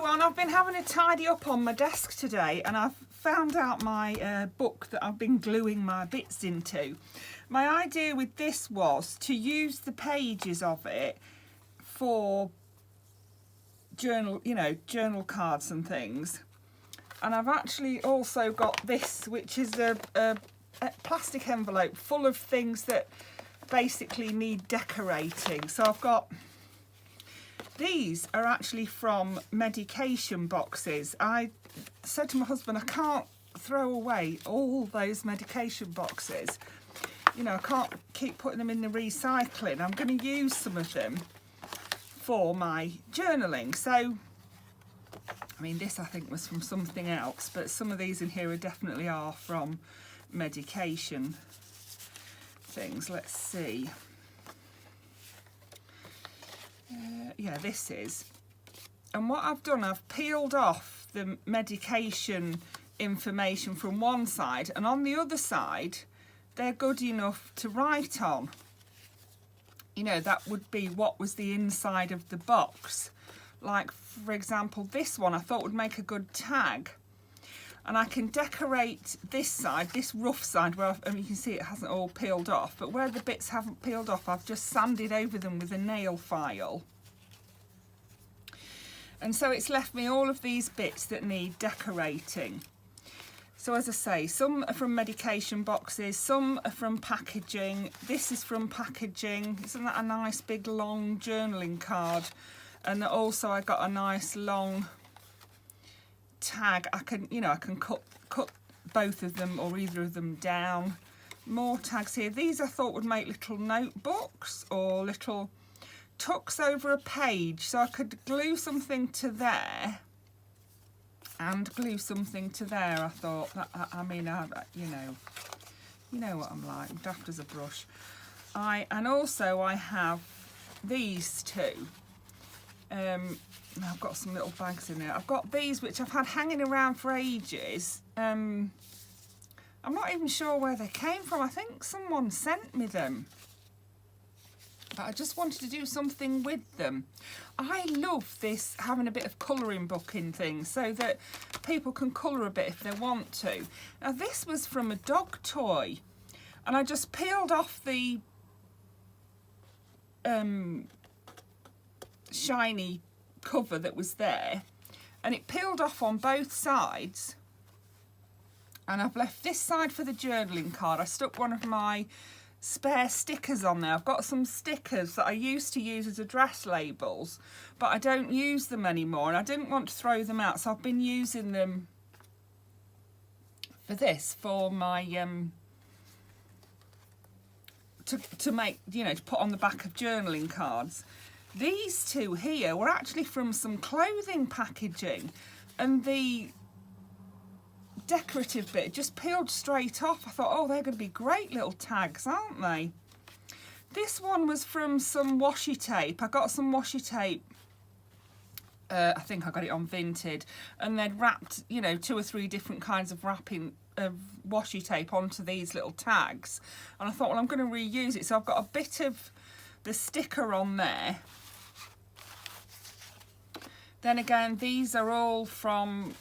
everyone, I've been having a tidy up on my desk today and I've found out my book that I've been gluing my bits into. My idea with this was to use the pages of it for journal, journal cards and things. And I've actually also got this, which is a plastic envelope full of things that basically need decorating. So I've got, these are actually from medication boxes. I said to my husband, I can't throw away all those medication boxes. I can't keep putting them in the recycling. I'm going to use some of them for my journaling. So, I mean, this I think was from something else, but some of these in here definitely are from medication things. Let's see. Yeah, this is. And what I've done, I've peeled off the medication information from one side, and on the other side, they're good enough to write on. That would be what was the inside of the box. Like, for example, this one I thought would make a good tag. And I can decorate this side, this rough side, where you can see it hasn't all peeled off, but where the bits haven't peeled off, I've just sanded over them with a nail file. And so it's left me all of these bits that need decorating. So as I say, some are from medication boxes, some are from packaging. This is from packaging. Isn't that a nice big long journaling card? And also I got a nice long tag. I can cut both of them or either of them down. More tags here. These I thought would make little notebooks or little tucks over a page, so I could glue something to there and glue something to there. I thought that, you know what I'm like, I'm daft as a brush. And also I have these two. I've got some little bags in there. I've got these which I've had hanging around for ages. I'm not even sure where they came from. I think someone sent me them. But I just wanted to do something with them. I love this, having a bit of colouring book in things so that people can colour a bit if they want to. Now this was from a dog toy, and I just peeled off the shiny cover that was there, and it peeled off on both sides, and I've left this side for the journaling card. I stuck one of my spare stickers on there. I've got some stickers that I used to use as address labels, but I don't use them anymore, and I didn't want to throw them out, so I've been using them for this, for my to make, to put on the back of journaling cards. These two here were actually from some clothing packaging, and the decorative bit just peeled straight off. I thought, oh, they're going to be great little tags, aren't they? This one was from some washi tape. I got some washi tape. I think I got it on Vinted, and they'd wrapped, 2 or 3 different kinds of wrapping of washi tape onto these little tags. And I thought, well, I'm going to reuse it. So I've got a bit of the sticker on there. Then again, these are all from,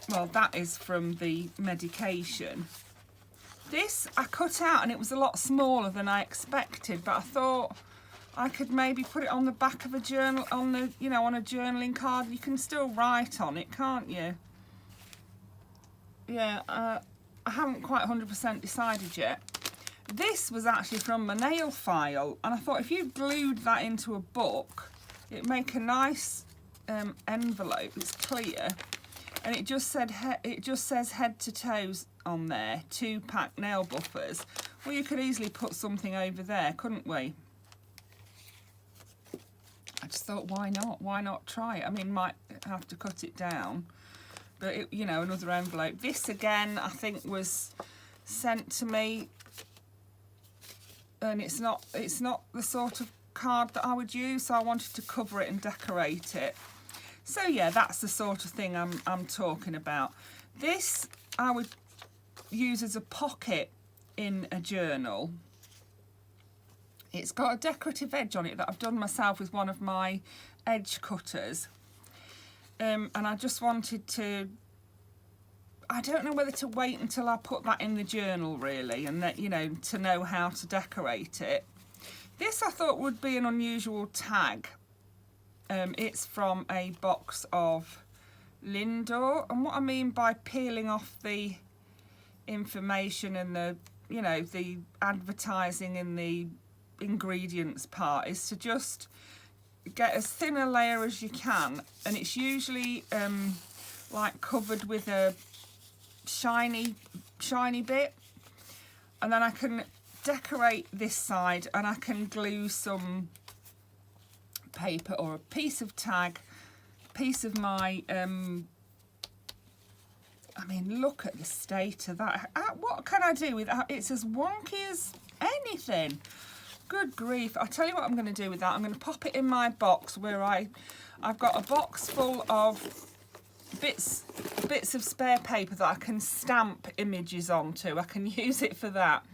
well, that is from the medication. This I cut out, and it was a lot smaller than I expected, but I thought I could maybe put it on the back of a journal, on the, on a journaling card. You can still write on it, can't you? Yeah, I haven't quite 100% decided yet. This was actually from my nail file, and I thought if you glued that into a book, it'd make a nice envelope. It's clear. And it just says head to toes on there, 2-pack nail buffers. Well, you could easily put something over there, couldn't we? I just thought, why not? Why not try it? I mean, might have to cut it down, but it, another envelope. This again, I think was sent to me, and it's not the sort of card that I would use, so I wanted to cover it and decorate it. So yeah, that's the sort of thing I'm talking about. This I would use as a pocket in a journal. It's got a decorative edge on it that I've done myself with one of my edge cutters. and I just wanted to, I don't know whether to wait until I put that in the journal really, and that, you know, to know how to decorate it. This I thought would be an unusual tag. It's from a box of Lindor, and what I mean by peeling off the information and the, you know, the advertising and the ingredients part is to just get as thin a layer as you can, and it's usually like covered with a shiny bit, and then I can decorate this side and I can glue some paper or a piece of tag, piece of my I mean, look at the state of that. What can I do with that? It's as wonky as anything. Good grief. I'll tell you what I'm going to do with that. I'm going to pop it in my box where I've got a box full of bits of spare paper that I can stamp images onto. I can use it for that.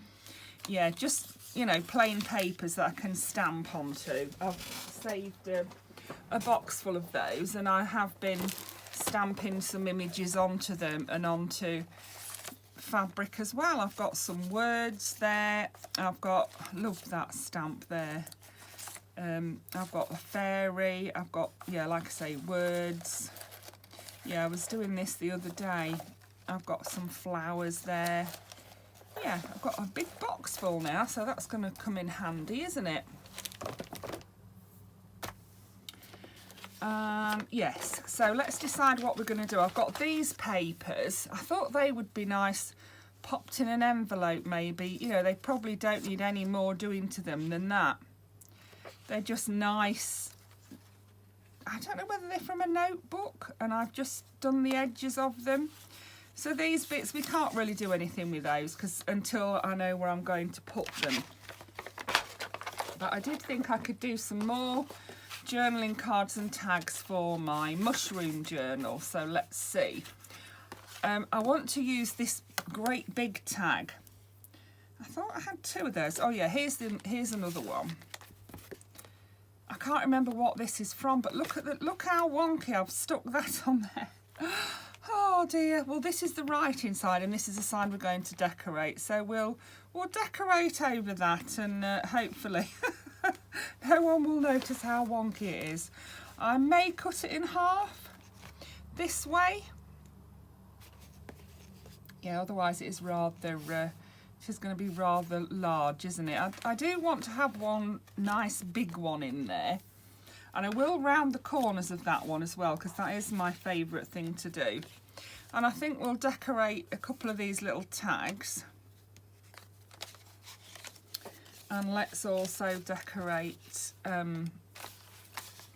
Yeah, just, you know, plain papers that I can stamp onto. I've saved a box full of those, and I have been stamping some images onto them and onto fabric as well. I've got some words there. I've got, love that stamp there. I've got a fairy. I've got, yeah, like I say, words. Yeah, I was doing this the other day. I've got some flowers there. Yeah, I've got a big box full now, so that's going to come in handy, isn't it? Yes, so let's decide what we're going to do. I've got these papers. I thought they would be nice popped in an envelope maybe. You know, they probably don't need any more doing to them than that. They're just nice. I don't know whether they're from a notebook, and I've just done the edges of them. So these bits, we can't really do anything with those because until I know where I'm going to put them. But I did think I could do some more journaling cards and tags for my mushroom journal, so let's see. I want to use this great big tag. I thought I had two of those. Oh yeah, here's another one. I can't remember what this is from, but look how wonky I've stuck that on there. Oh dear. Well, this is the writing side, and this is the side we're going to decorate. So we'll decorate over that, and hopefully no one will notice how wonky it is. I may cut it in half this way. Yeah, otherwise it is rather, it is going to be rather large, isn't it? I do want to have one nice big one in there. And I will round the corners of that one as well, because that is my favourite thing to do. And I think we'll decorate a couple of these little tags. And let's also decorate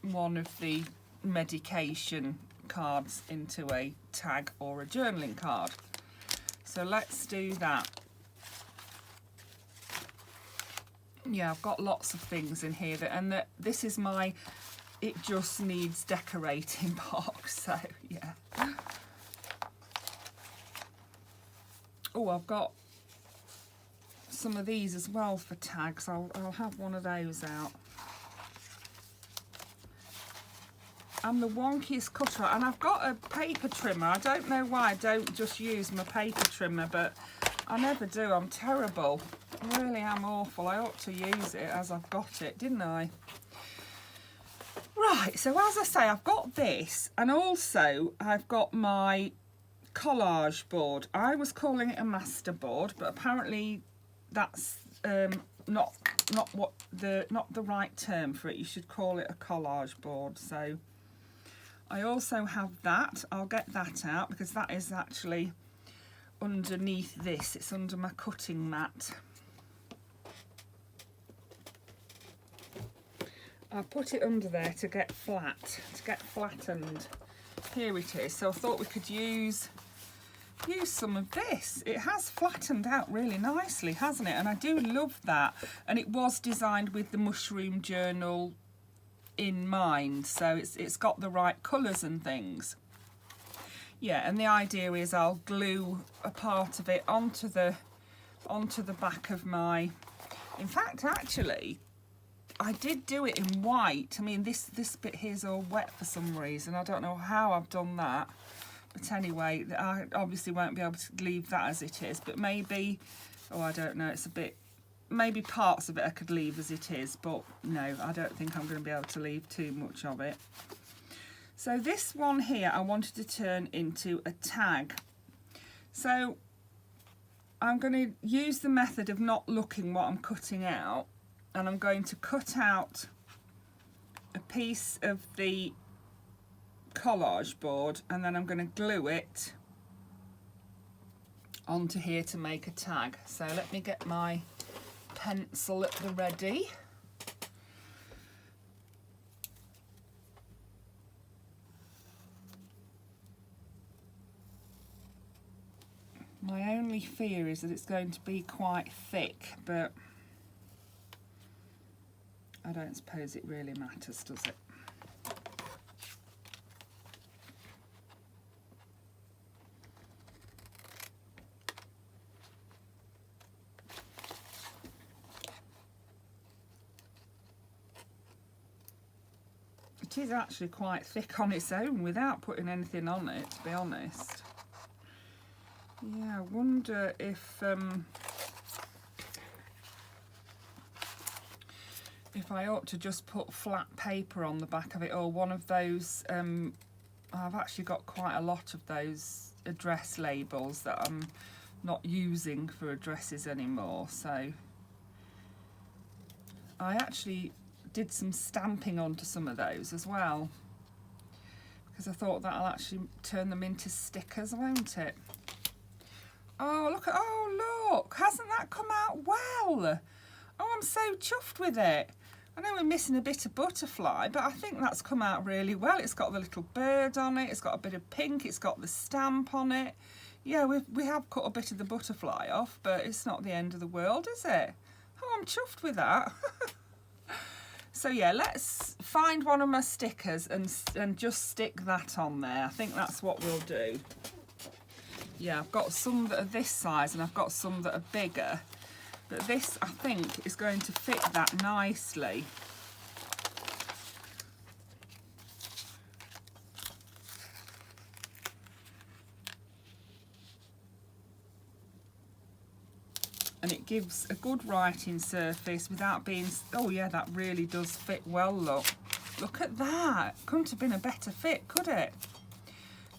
one of the medication cards into a tag or a journaling card. So let's do that. Yeah, I've got lots of things in here, this is my it just needs decorating box, so yeah. Oh, I've got some of these as well for tags. I'll have one of those out. I'm the wonkiest cutter, and I've got a paper trimmer. I don't know why I don't just use my paper trimmer, but I never do. I'm terrible. I really am awful. I ought to use it as I've got it, didn't I? Right, so as I say, I've got this, and also I've got my collage board. I was calling it a master board, but apparently that's not the right term for it. You should call it a collage board. So I also have that. I'll get that out because that is actually underneath this. It's under my cutting mat. I put it under there to get flattened. Here it is. So I thought we could use some of this. It has flattened out really nicely, hasn't it? And I do love that. And it was designed with the mushroom journal in mind, so it's got the right colours and things. Yeah, and the idea is I'll glue a part of it onto the back of my. In fact, actually, I did do it in white. I mean, this bit here's all wet for some reason. I don't know how I've done that. But anyway, I obviously won't be able to leave that as it is. But maybe, oh, I don't know, it's a bit, maybe parts of it I could leave as it is. But no, I don't think I'm going to be able to leave too much of it. So this one here I wanted to turn into a tag. So I'm going to use the method of not looking what I'm cutting out, and I'm going to cut out a piece of the collage board, and then I'm going to glue it onto here to make a tag. So let me get my pencil at the ready. My only fear is that it's going to be quite thick, but I don't suppose it really matters, does it? It is actually quite thick on its own without putting anything on it, to be honest. Yeah, I wonder if I ought to just put flat paper on the back of it, or one of those, I've actually got quite a lot of those address labels that I'm not using for addresses anymore. So I actually did some stamping onto some of those as well, because I thought that'll actually turn them into stickers, won't it? Oh, look, oh, look, hasn't that come out well? Oh, I'm so chuffed with it. I know we're missing a bit of butterfly, but I think that's come out really well. It's got the little bird on it, it's got a bit of pink, it's got the stamp on it. Yeah, we have cut a bit of the butterfly off, but it's not the end of the world, is it? Oh, I'm chuffed with that. So yeah, let's find one of my stickers and just stick that on there. I think that's what we'll do. Yeah, I've got some that are this size and I've got some that are bigger. But this, I think, is going to fit that nicely. And it gives a good writing surface without being... Oh yeah, that really does fit well, look. Look at that. Couldn't have been a better fit, could it?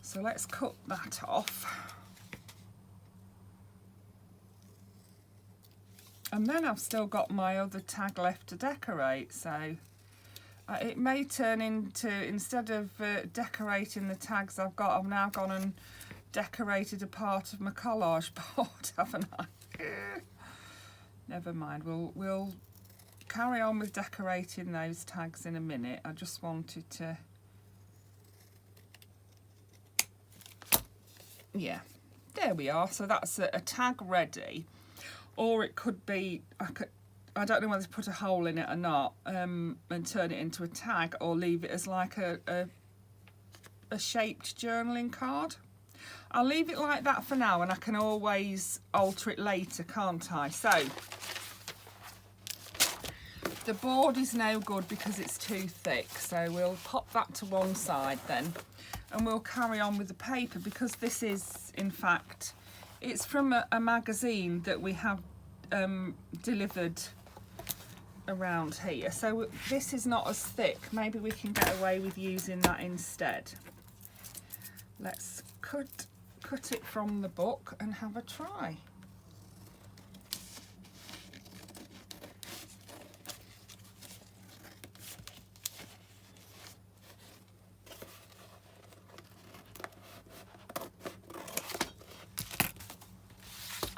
So let's cut that off. And then I've still got my other tag left to decorate, so it may turn into, instead of decorating the tags I've now gone and decorated a part of my collage board, haven't I? Never mind, we'll carry on with decorating those tags in a minute. I just wanted to... Yeah, there we are. So that's a tag ready. Or it could be, I don't know whether to put a hole in it or not, and turn it into a tag, or leave it as like a shaped journaling card. I'll leave it like that for now, and I can always alter it later, can't I? So the board is no good because it's too thick, so we'll pop that to one side then, and we'll carry on with the paper, because this is, in fact, it's from a magazine that we have delivered around here. So this is not as thick. Maybe we can get away with using that instead. Let's cut it from the book and have a try.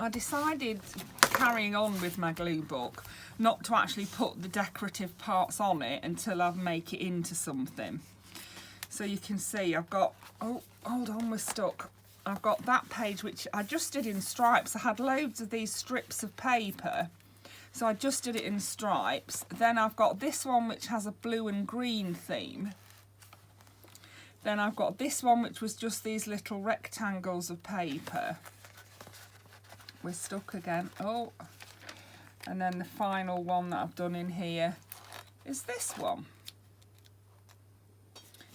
I decided, carrying on with my glue book, not to actually put the decorative parts on it until I make it into something. So you can see I've got, oh, hold on, we're stuck. I've got that page, which I just did in stripes. I had loads of these strips of paper, so I just did it in stripes. Then I've got this one, which has a blue and green theme. Then I've got this one, which was just these little rectangles of paper. We're stuck again. Oh, and then the final one that I've done in here is this one.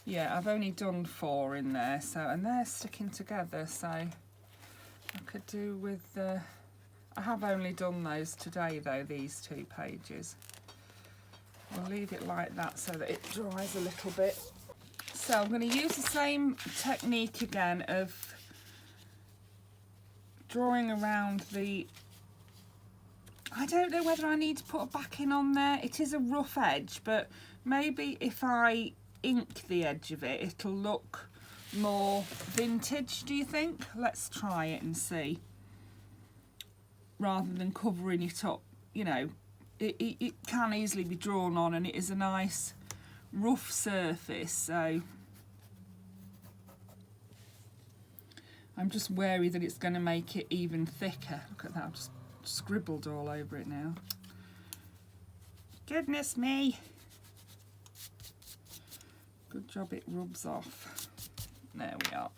Yeah, I've only done 4 in there, so, and they're sticking together, so I could do with the, I have only done those today though, these 2 pages. I'll leave it like that so that it dries a little bit. So I'm going to use the same technique again of drawing around the, I don't know whether I need to put a backing on there. It is a rough edge, but maybe if I ink the edge of it, it'll look more vintage, do you think? Let's try it and see. Rather than covering it up, you know, it can easily be drawn on, and it is a nice rough surface, so I'm just wary that it's going to make it even thicker. Look at that, I've just scribbled all over it now. Goodness me. Good job it rubs off. There we are.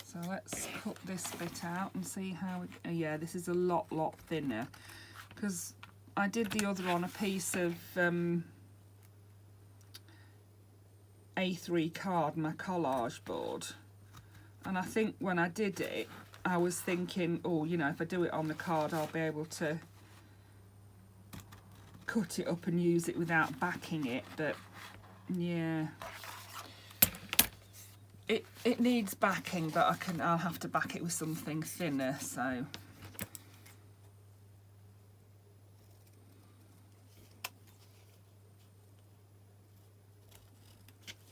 So let's cut this bit out and see how it, yeah, this is a lot thinner, because I did the other on a piece of A3 card, my collage board, and I think when I did it I was thinking, oh, you know, if I do it on the card I'll be able to cut it up and use it without backing it, but yeah, it needs backing, but I'll have to back it with something thinner, so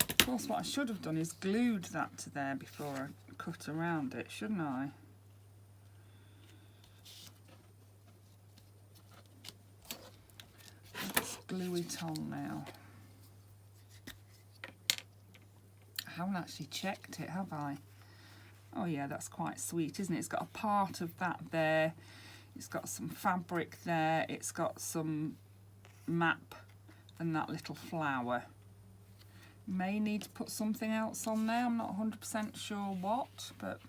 of course what I should have done is glued that to there before I cut around it, shouldn't I? Let's glue it on now. I haven't actually checked it, have I? Oh yeah, that's quite sweet, isn't it? It's got a part of that there, it's got some fabric there, it's got some map and that little flower. May need to put something else on there, I'm not 100% sure what, but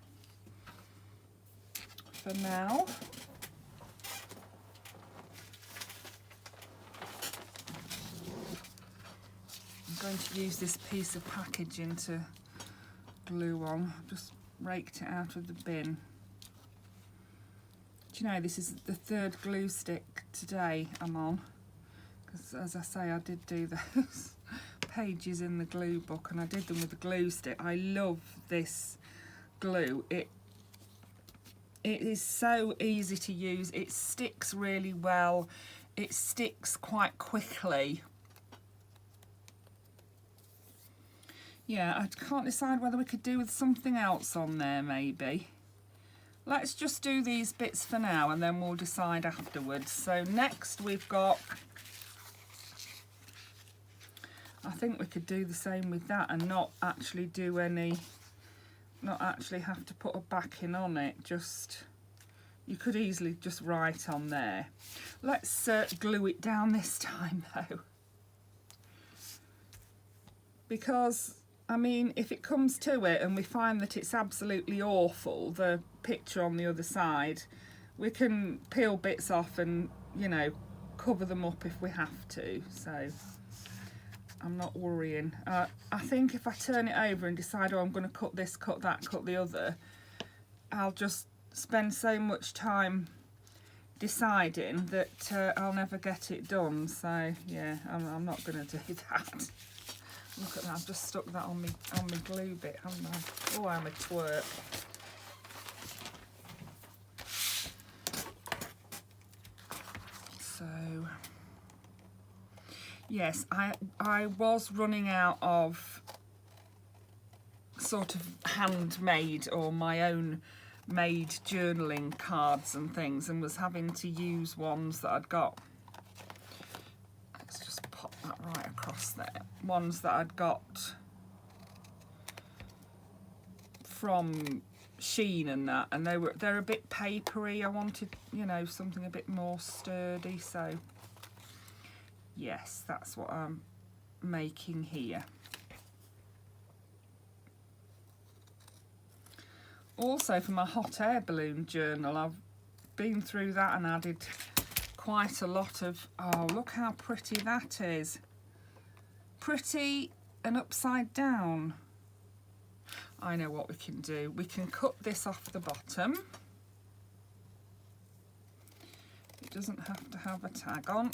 for now I'm going to use this piece of packaging to glue on. I've just raked it out of the bin. Do you know, this is the 3rd glue stick today I'm on, because as I say, I did do those pages in the glue book and I did them with the glue stick. I love this glue. It is so easy to use, it sticks really well, it sticks quite quickly. Yeah, I can't decide whether we could do with something else on there maybe. Let's just do these bits for now and then we'll decide afterwards. So next we've got, I think we could do the same with that and not actually do any, not actually have to put a backing on it, just, you could easily just write on there. Let's glue it down this time though. Because I mean, if it comes to it and we find that it's absolutely awful, the picture on the other side, we can peel bits off and, you know, cover them up if we have to, so I'm not worrying. I think if I turn it over and decide, oh, I'm going to cut this, cut that, cut the other, I'll just spend so much time deciding that I'll never get it done, so yeah, I'm not going to do that. Look at that, I've just stuck that on me glue bit, haven't I? Oh, I'm a twerp. So, yes, I was running out of sort of handmade or my own made journaling cards and things, and was having to use ones that I'd got. Let's just pop that right across there. Ones that I'd got from Shein and that, and they're a bit papery. I wanted, you know, something a bit more sturdy, so yes, that's what I'm making here. Also for my hot air balloon journal, I've been through that and added quite a lot of, oh, look how pretty that is. Pretty and upside down. I know what we can do. We can cut this off the bottom. It doesn't have to have a tag on.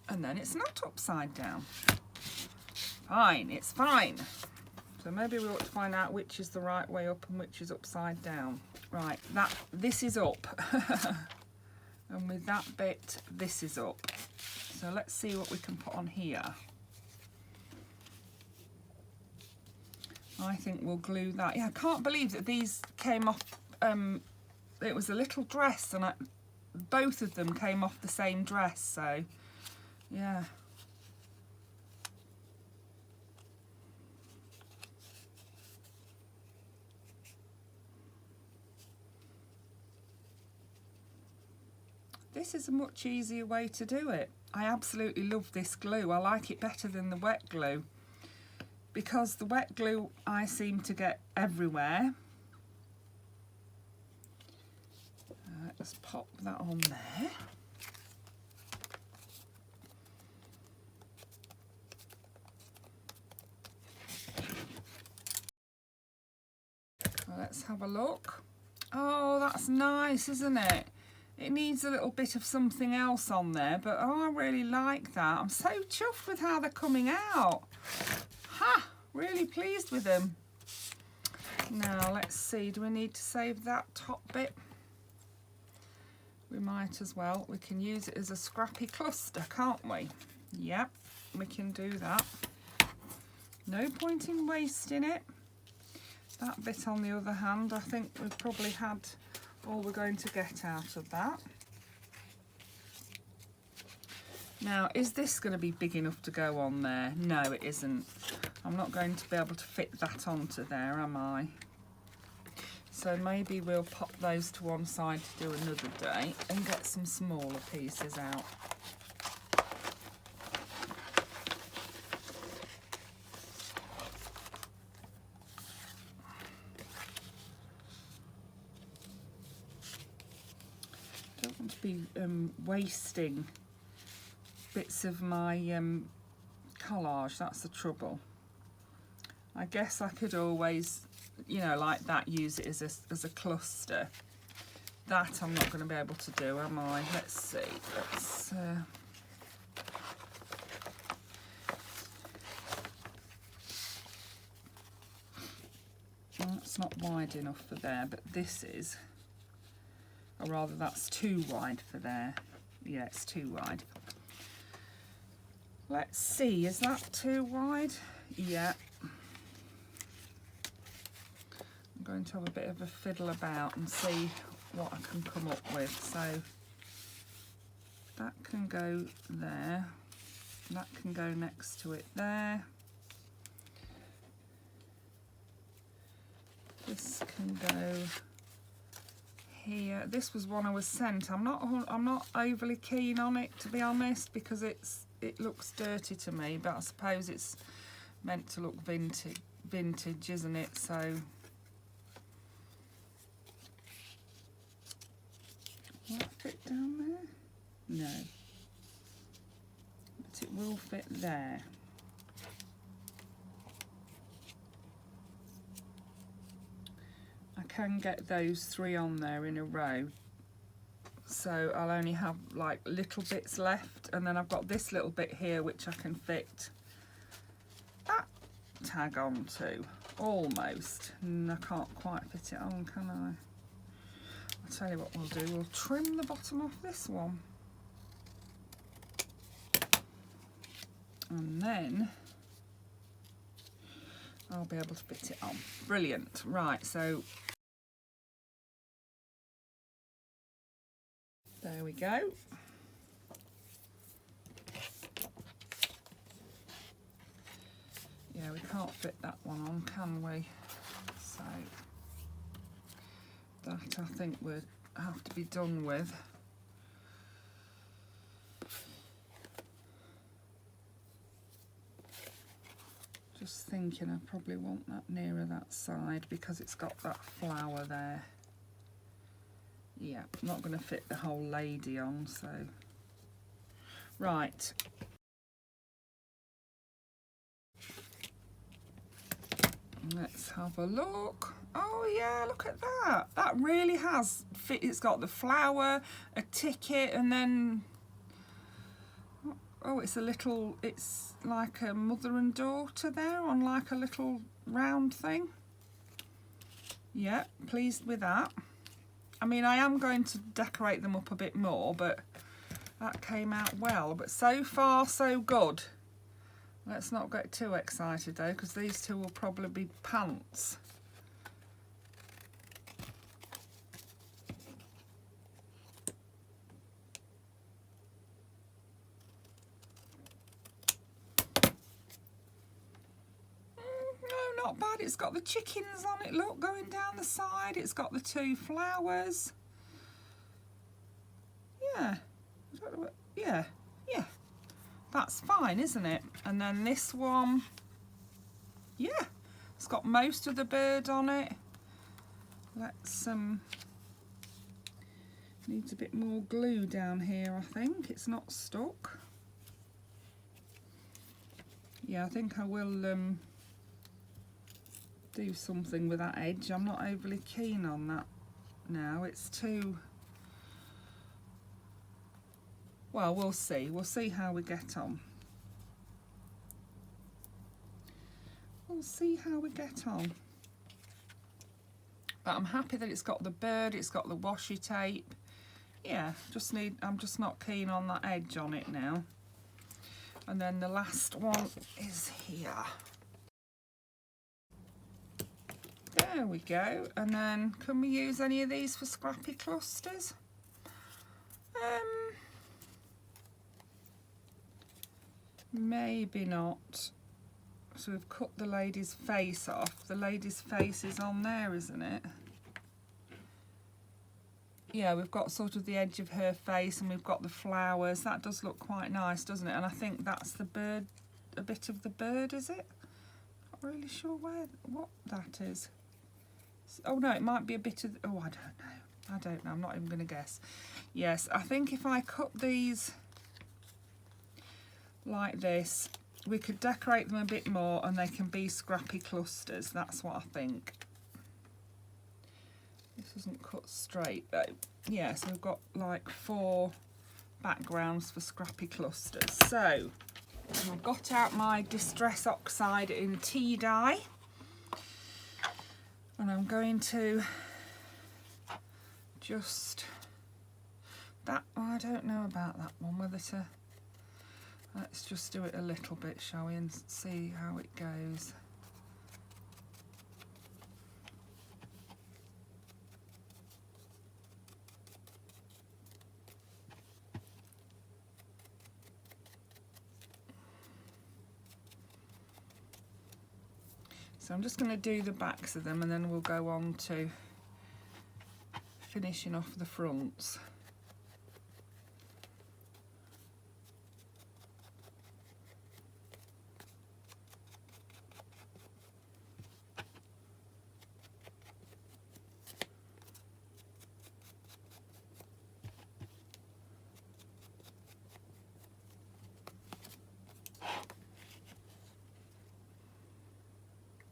And then it's not upside down. Fine, it's fine. So maybe we ought to find out which is the right way up and which is upside down. Right, this is up. And with that bit, this is up. So let's see what we can put on here. I think we'll glue that. Yeah, I can't believe that these came off. It was a little dress, and both of them came off the same dress. So, yeah. This is a much easier way to do it. I absolutely love this glue. I like it better than the wet glue, because the wet glue I seem to get everywhere. Let's pop that on there. Let's have a look. Oh, that's nice, isn't it? It needs a little bit of something else on there, but oh, I really like that. I'm so chuffed with how they're coming out. Ha! Really pleased with them. Now, let's see. Do we need to save that top bit? We might as well. We can use it as a scrappy cluster, can't we? Yep, we can do that. No point in wasting it. That bit, on the other hand, I think we've probably had all we're going to get out of that. Now, is this going to be big enough to go on there? No, it isn't. I'm not going to be able to fit that onto there, am I? So maybe we'll pop those to one side to do another day and get some smaller pieces out. Don't want to be wasting bits of my collage, that's the trouble. I guess I could always, you know, like that, use it as a cluster. That I'm not going to be able to do, am I? Let's see. Let's that's not wide enough for there, but this is, or rather that's too wide for there. Yeah, it's too wide. Let's see, is that too wide? Yeah. I'm going to have a bit of a fiddle about and see what I can come up with. So that can go there, that can go next to it there. This can go here. This was one I was sent. I'm not overly keen on it, to be honest, because it looks dirty to me, but I suppose it's meant to look vintage, isn't it? So will that fit down there? No, but it will fit there. I can get those 3 on there in a row, so I'll only have like little bits left, and then I've got this little bit here which I can fit that tag onto, almost. And I can't quite fit it on, can I? I'll tell you what we'll do, we'll trim the bottom off this one, and then I'll be able to fit it on. Brilliant. Right, so there we go. Yeah, we can't fit that one on, can we? So that I think would have to be done with. Just thinking I probably want that nearer that side because it's got that flower there. Yeah, not going to fit the whole lady on, so. Right. Let's have a look. Oh yeah, look at that. That really has fit. It's got the flower, a ticket, and then, oh, it's like a mother and daughter there on like a little round thing. Yeah, pleased with that. I mean, I am going to decorate them up a bit more, but that came out well. But so far, so good. Let's not get too excited though, because these two will probably be pants. No, not bad. It's got the chickens on it, look, going down the side. It's got the two flowers. Yeah. Yeah. Yeah. That's fine, isn't it? And then this one, yeah, it's got most of the bird on it. Let's needs a bit more glue down here, I think. It's not stuck. Yeah, I think I will do something with that edge. I'm not overly keen on that now. It's too, well, we'll see. We'll see how we get on. We'll see how we get on. But I'm happy that it's got the bird, it's got the washi tape. Yeah, I'm just not keen on that edge on it now. And then the last one is here. There we go. And then can we use any of these for scrappy clusters? Maybe not. So we've cut the lady's face off. The lady's face is on there, isn't it? Yeah, we've got sort of the edge of her face and we've got the flowers. That does look quite nice, doesn't it? And I think that's the bird, a bit of the bird, is it? Not really sure what that is. Oh no, it might be a bit of, oh, I don't know, I'm not even going to guess. Yes, I think if I cut these like this, we could decorate them a bit more and they can be scrappy clusters. That's what I think. This isn't cut straight though. Yeah, so we've got like 4 backgrounds for scrappy clusters. So I've got out my Distress Oxide in tea dye and I'm going to just, that, I don't know about that one, whether to, let's just do it a little bit, shall we, and see how it goes. So I'm just going to do the backs of them and then we'll go on to finishing off the fronts.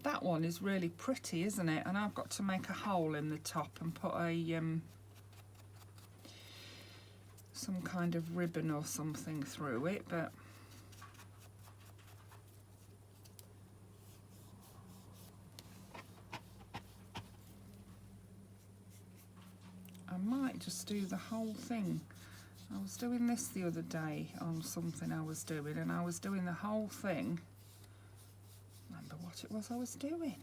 That one is really pretty, isn't it? And I've got to make a hole in the top and put a some kind of ribbon or something through it, but I might just do the whole thing. I was doing this the other day on something I was doing, and I was doing the whole thing. Remember what it was I was doing.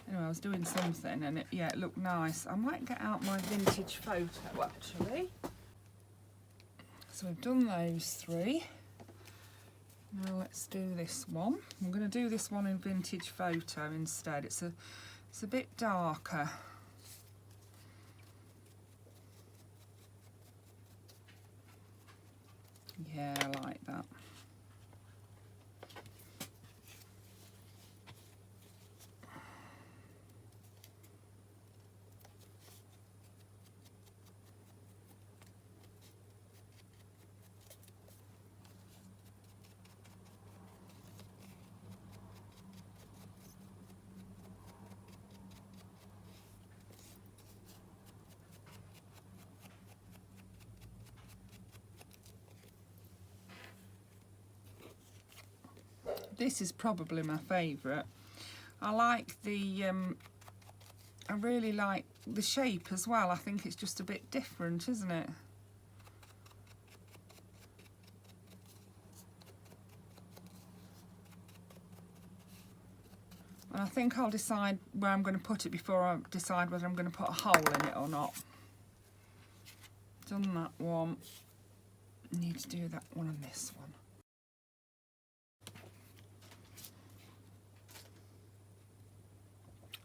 Anyway, I was doing something and yeah, it looked nice. I might get out my vintage photo actually. So we've done those 3. Now let's do this one. I'm going to do this one in vintage photo instead. It's a bit darker. Yeah, I like that. This is probably my favourite. I like the, I really like the shape as well. I think it's just a bit different, isn't it? And I think I'll decide where I'm going to put it before I decide whether I'm going to put a hole in it or not. Done that one. Need to do that one and this one.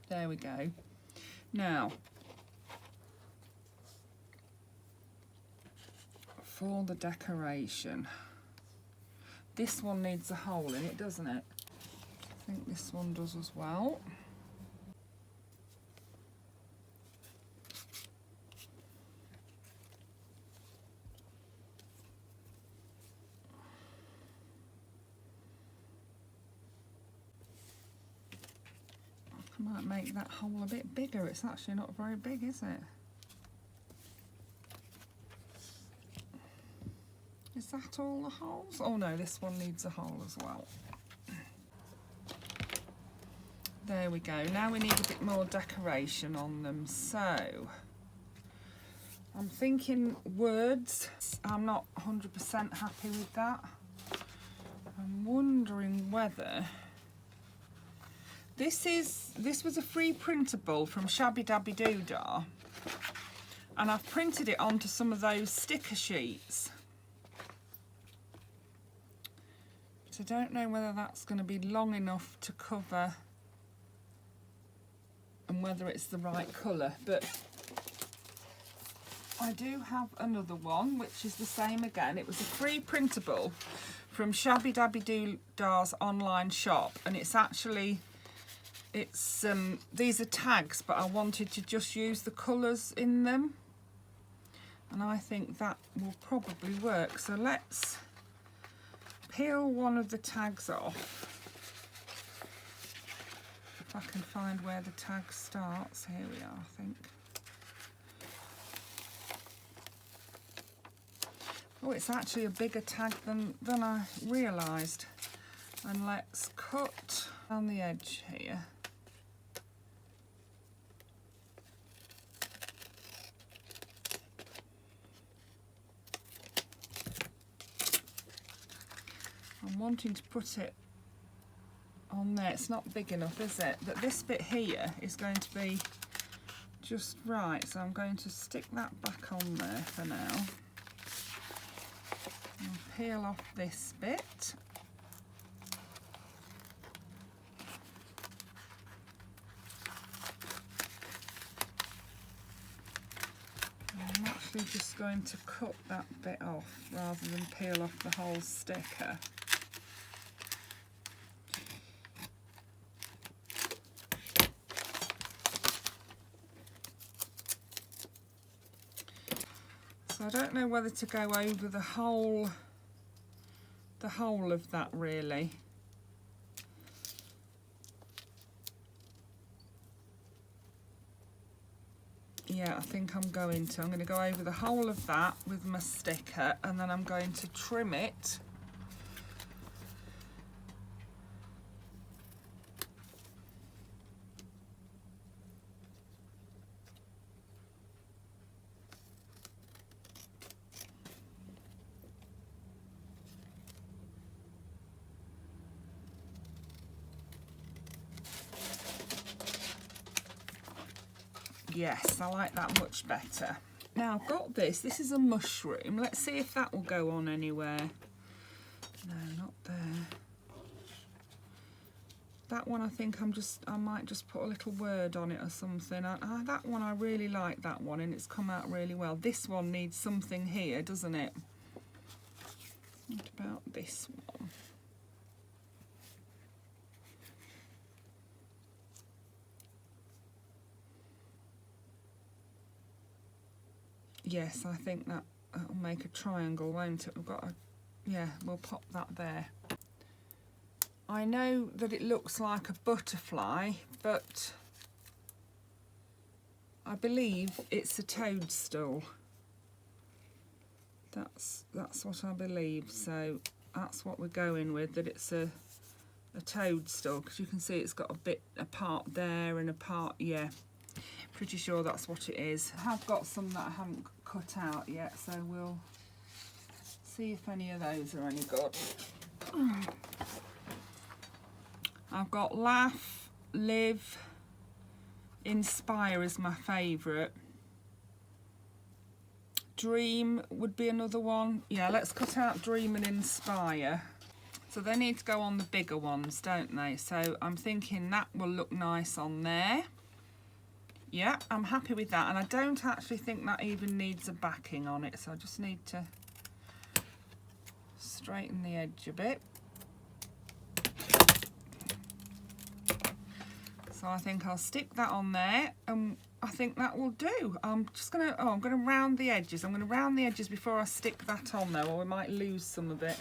There we go. Now, for the decoration, this one needs a hole in it, doesn't it? I think this one does as well. I might make that hole a bit bigger. It's actually not very big, is it? Is that all the holes? Oh no, this one needs a hole as well. There we go. Now we need a bit more decoration on them. So, I'm thinking words. I'm not 100% happy with that. I'm wondering whether... This was a free printable from Shabby Dabby Doodah, and I've printed it onto some of those sticker sheets. But I don't know whether that's going to be long enough to cover and whether it's the right colour. But I do have another one which is the same again. It was a free printable from Shabby Dabby Doodah's online shop, and it's actually... these are tags, but I wanted to just use the colours in them, and I think that will probably work. So let's peel one of the tags off, if I can find where the tag starts. Here we are, I think. Oh, it's actually a bigger tag than I realised. And let's cut down the edge here. I'm wanting to put it on there. It's not big enough, is it? But this bit here is going to be just right. So I'm going to stick that back on there for now. And peel off this bit. I'm actually just going to cut that bit off rather than peel off the whole sticker. So I don't know whether to go over the whole of that really. Yeah, I think I'm going to go over the whole of that with my sticker, and then I'm going to trim it. Yes, I like that much better. Now I've got this is a mushroom. Let's see if that will go on anywhere. No, not there. That one I think I might just put a little word on it or something. That one I really like that one, and it's come out really well. This one needs something here, doesn't it? What about this one? Yes, I think that'll make a triangle, won't it? We've got a, yeah, we'll pop that there. I know that it looks like a butterfly, but I believe it's a toadstool. That's what I believe, so that's what we're going with, that it's a a toadstool, because you can see it's got a part there and a part, yeah, pretty sure that's what it is. I've got some that I haven't cut out yet, so we'll see if any of those are any good. I've got laugh, live, inspire is my favourite. Dream would be another one. Yeah, let's cut out dream and inspire. So they need to go on the bigger ones, don't they? So I'm thinking that will look nice on there. Yeah, I'm happy with that. And I don't actually think that even needs a backing on it. So I just need to straighten the edge a bit. So I think I'll stick that on there, and I think that will do. I'm just gonna, I'm gonna round the edges. I'm gonna round the edges before I stick that on though, or we might lose some of it.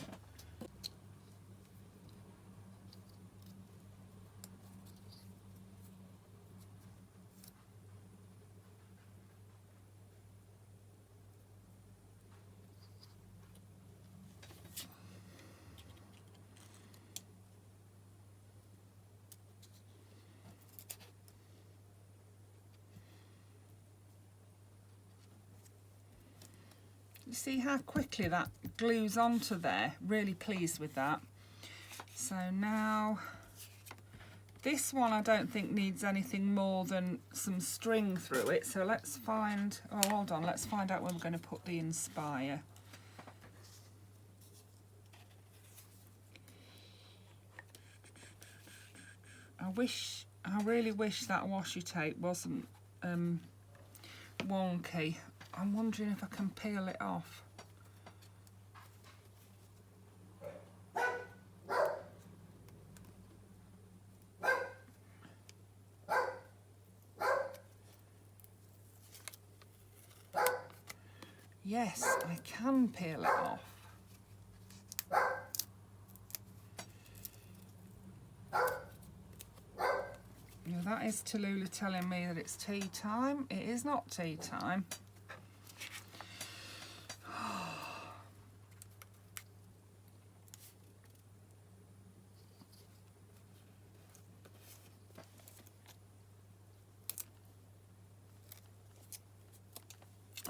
You see how quickly that glues onto there? Really pleased with that. So now, this one I don't think needs anything more than some string through it. So let's find, oh hold on, let's find out where we're going to put the inspire. I really wish that washi tape wasn't wonky. I'm wondering if I can peel it off. Yes, I can peel it off. Now that is Tallulah telling me that it's tea time. It is not tea time.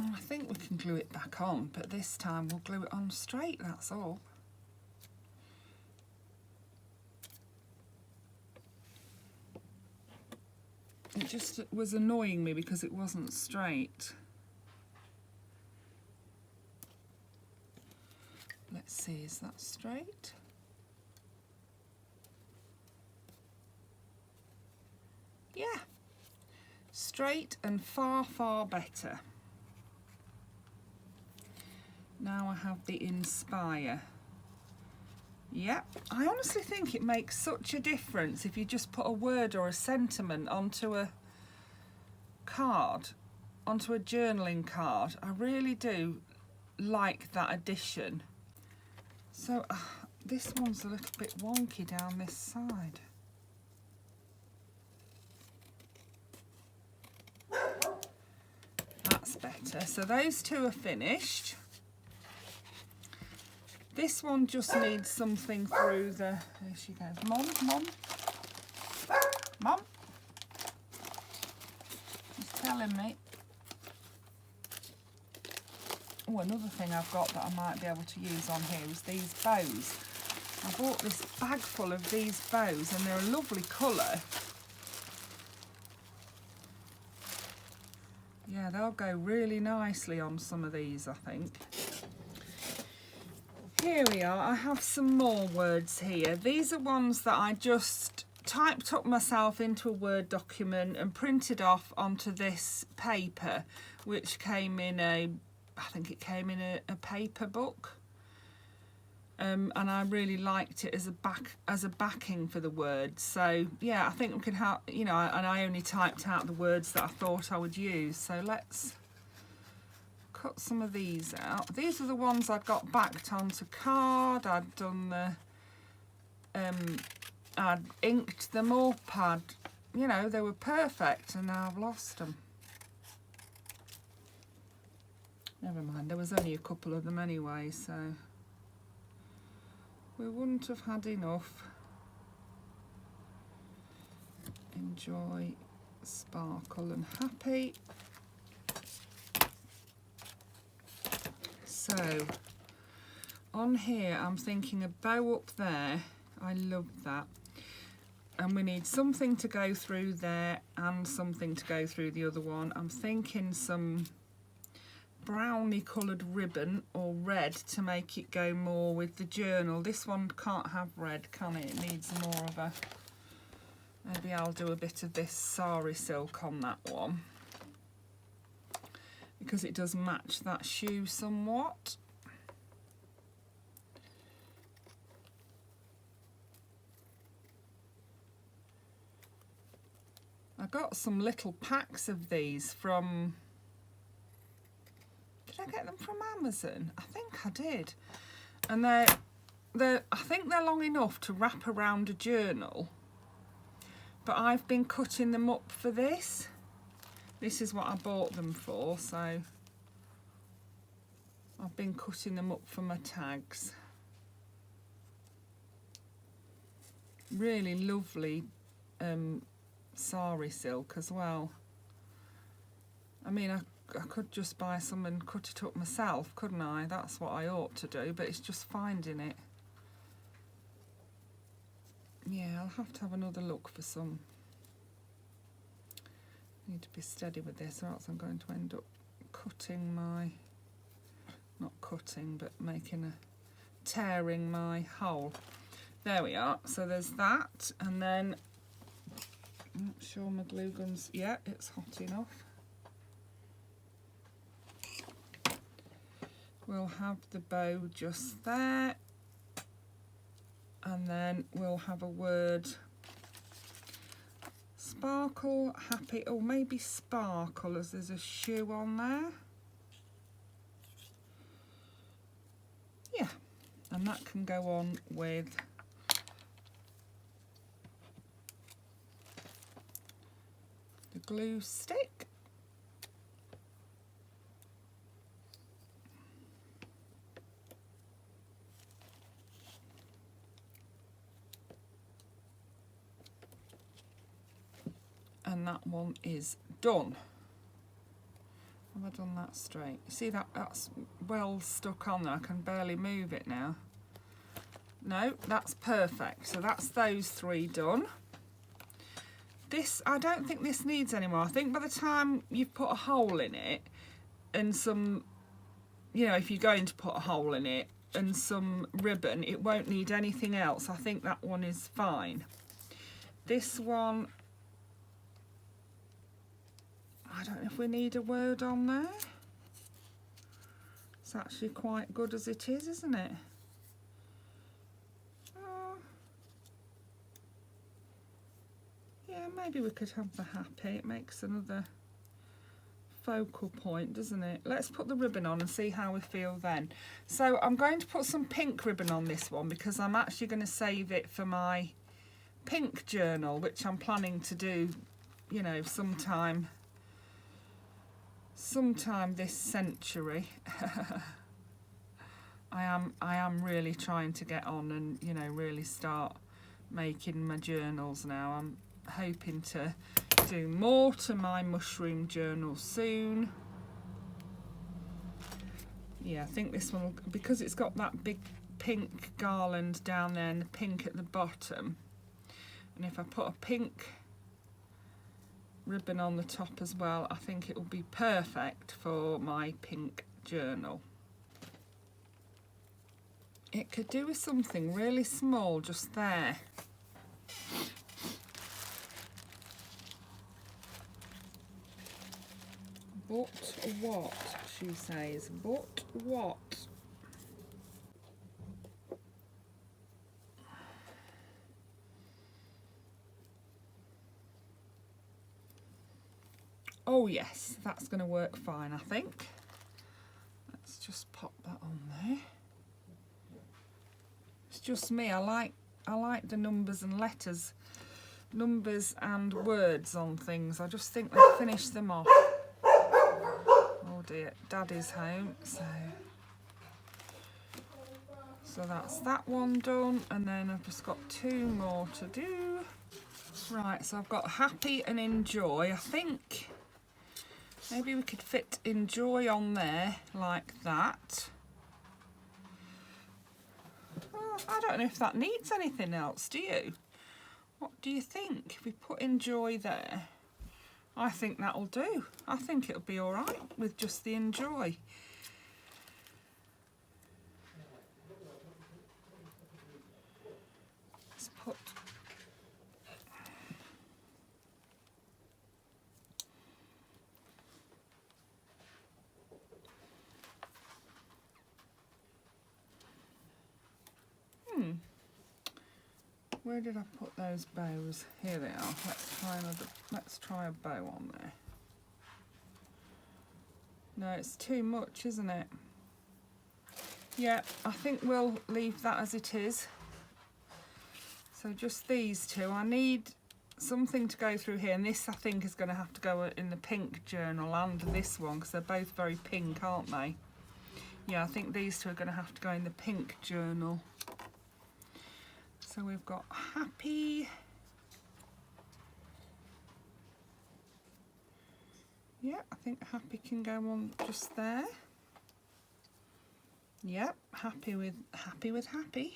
I think we can glue it back on, but this time we'll glue it on straight, that's all. It just was annoying me because it wasn't straight. Let's see, is that straight? Yeah, straight and far, far better. Now I have the inspire. Yep, I honestly think it makes such a difference if you just put a word or a sentiment onto a card, onto a journaling card. I really do like that addition. So this one's a little bit wonky down this side. That's better. So those two are finished. This one just needs something through the, there she goes. Mom, Mom, Mom. She's telling me. Oh, another thing I've got that I might be able to use on here is these bows. I bought this bag full of these bows and they're a lovely colour. Yeah, they'll go really nicely on some of these, I think. Here we are, I have some more words here. These are ones that I just typed up myself into a Word document and printed off onto this paper, which came in a, I think it came in a paper book. And I really liked it as a backing for the words. So yeah, I think we can have, you know, and I only typed out the words that I thought I would use. So let's cut some of these out. These are the ones I got backed onto card. I'd done the, I'd inked them up. You know, they were perfect, and now I've lost them. Never mind, there was only a couple of them anyway, so we wouldn't have had enough. Enjoy, sparkle and happy. So on here I'm thinking a bow up there. I love that. And we need something to go through there and something to go through the other one. I'm thinking some brownie coloured ribbon or red to make it go more with the journal. This one can't have red, can it? It needs more of a... Maybe I'll do a bit of this sari silk on that one, because it does match that shoe somewhat. I got some little packs of these from... Did I get them from Amazon? I think I did. And I think they're long enough to wrap around a journal. But I've been cutting them up for this. This is what I bought them for, so I've been cutting them up for my tags. Really lovely sari silk as well. I mean, I could just buy some and cut it up myself, couldn't I? That's what I ought to do, but it's just finding it. Yeah, I'll have to have another look for some. Need to be steady with this, or else I'm going to end up cutting my... Not cutting, but tearing my hole. There we are. So there's that, and then... I'm not sure my glue gun's... Yeah, it's hot enough. We'll have the bow just there. And then we'll have a word, sparkle, happy, or maybe sparkle, as there's a shoe on there. Yeah, and that can go on with the glue stick. And that one is done. Have I done that straight? You see that's well stuck on there. I can barely move it now. No, that's perfect. So that's those three done. This, I don't think this needs any more. I think by the time you've put a hole in it and some, you know, if you're going to put a hole in it and some ribbon, it won't need anything else. I think that one is fine. This one, I don't know if we need a word on there. It's actually quite good as it is, isn't it? Yeah, maybe we could have the happy. It makes another focal point, doesn't it? Let's put the ribbon on and see how we feel then. So I'm going to put some pink ribbon on this one because I'm actually going to save it for my pink journal, which I'm planning to do, you know, sometime this century. I am really trying to get on and, you know, really start making my journals now. I'm hoping to do more to my mushroom journal soon. Yeah, I think this one, because it's got that big pink garland down there and the pink at the bottom, and if I put a pink ribbon on the top as well, I think it will be perfect for my pink journal. It could do with something really small just there. But what, she says, but what? Oh yes, that's going to work fine, I think. Let's just pop that on there. It's just me, I like the numbers and letters, numbers and words on things. I just think they finish them off. Oh dear, Daddy's home, so that's that one done, and then I've just got two more to do. Right, so I've got happy and enjoy. I think maybe we could fit enjoy on there like that. Oh, I don't know if that needs anything else, do you? What do you think if we put enjoy there? I think that'll do. I think it'll be all right with just the enjoy. Let's put where did I put those bows? Here they are. Let's try a bow on there. No, it's too much, isn't it? Yeah, I think we'll leave that as it is. So just these two. I need something to go through here, and this I think is going to have to go in the pink journal and this one, because they're both very pink, aren't they? Yeah, I think these two are going to have to go in the pink journal. So we've got happy. Yeah, I think happy can go on just there. Yep, happy with happy.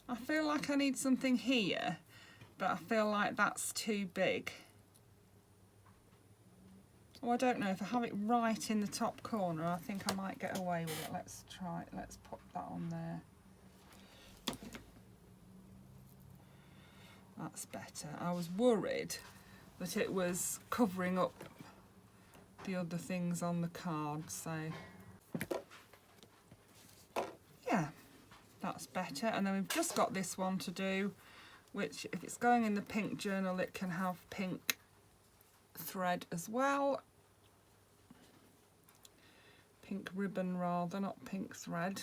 I feel like I need something here, but I feel like that's too big. Oh, I don't know, if I have it right in the top corner, I think I might get away with it. Let's try it. Let's put that on there. That's better. I was worried that it was covering up the other things on the card, so yeah, that's better. And then we've just got this one to do, which if it's going in the pink journal, it can have pink thread as well. Pink ribbon rather, not pink thread.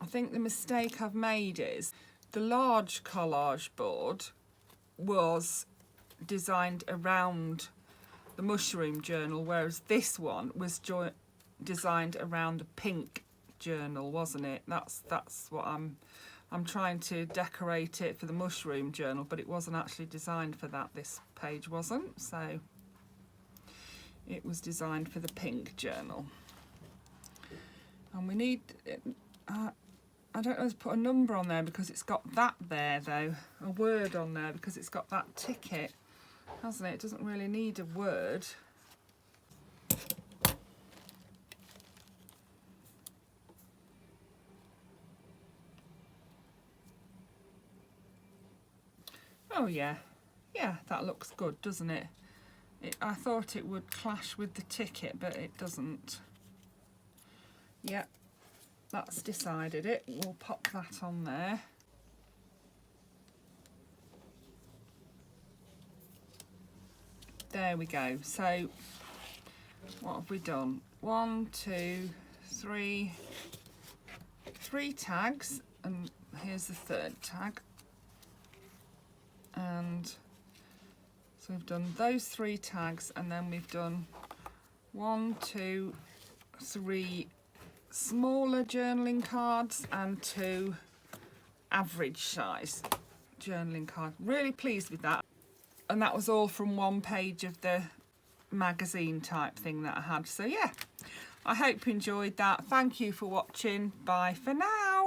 I think the mistake I've made is the large collage board was designed around the mushroom journal, whereas this one was designed around the pink journal, wasn't it? That's what I'm trying to decorate it for the mushroom journal, but it wasn't actually designed for that. This page wasn't, so it was designed for the pink journal. And we need I don't know to put a number on there because it's got that there though, a word on there because it's got that ticket, hasn't it? It doesn't really need a word. Oh yeah, yeah, that looks good, doesn't it? I thought it would clash with the ticket, but it doesn't. Yeah. That's decided it. We'll pop that on there. There we go. So what have we done? 1, 2, 3 tags, and here's the third tag. And so we've done those 3 tags, and then we've done 1, 2, 3 smaller journaling cards and 2 average size journaling cards. Really pleased with that. And that was all from one page of the magazine type thing that I had. So yeah, I hope you enjoyed that. Thank you for watching. Bye for now.